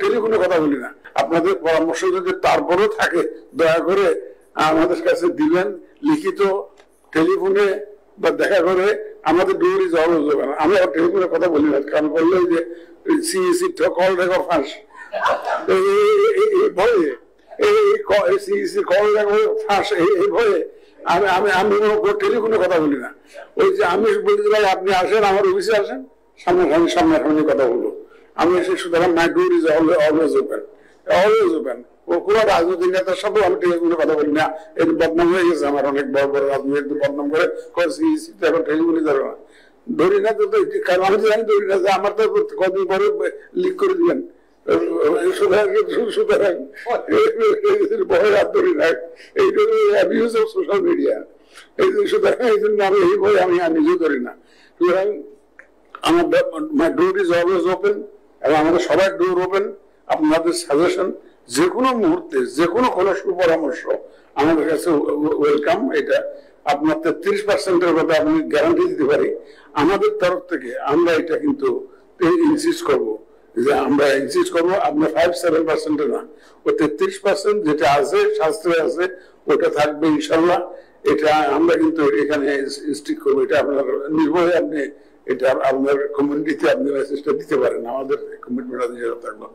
টেলিফোনে কথা বলি না। আপনাদের পরামর্শ যদি তারপরেও থাকে দয়া করে আমাদের কাছে দিবেন, লিখিত, টেলিফোনে বা দেখা করে। আমাদের ডোর ইজ অলওয়েজ ওপেন। আমি আর টেলিফোনে কথা বলি না, কারণ বললো যে সিইসি কল রেকর্ড ফাঁস ভয়ে, সিইসি কল রেকর্ড ফাঁস এই ভয়ে আমি টেলিফোনে কথা বলি না। ওই যে আমি বলতে ভাই আপনি আসেন, আমার অফিসে আসেন, সামনাসামনি কথা বলবো। আমি এসে সুতরাং my door is always open, always open. ও কোনো রাজনৈতিক নেতার সাথেও আমি টেলিফোনে কথা বলি না। এর বদনাম হয়ে গেছে আমার, অনেক বড় বড় রাজনৈতিক বদনাম করে এখন টেলিফোনে যাবে না, ধরি না তো। কারণ আমি জানি ধরি না যে আমার তো কদিন পরে লিক করে দিবেন। সুতরাং ভয় আর ধরি না, সোশ্যাল মিডিয়া। সুতরাং এই জন্য আমি এই ভয় আমি নিজেও ধরি না। সুতরাং আমার ডোর ইজ অলওয়েজ ওপেন, এবং আমাদের সবাই ডোর ওপেন। আপনাদের সাজেশন যে কোনো মুহূর্তে, যে কোনো সুপরামর্শ আমাদের কাছে ওয়েলকাম। এটা আপনার 33% কথা আপনি গ্যারান্টি দিতে পারি। আমাদের তরফ থেকে আমরা এটা কিন্তু ইনসিস্ট করবো, যে আমরা ইনসিস্ট করবো আপনার 5-7% না, ও 33% যেটা আছে, শাস্ত্রে আছে, ওটা থাকবে ইনশাল্লাহ। এটা আমরা কিন্তু এখানে স্টিক করবো। এটা আপনার নির্ভয়ে আপনি এটা আপনার কমিউনিটিতে আপনি মেসেজটা দিতে পারেন, আমাদের কমিটমেন্ট থাকলো।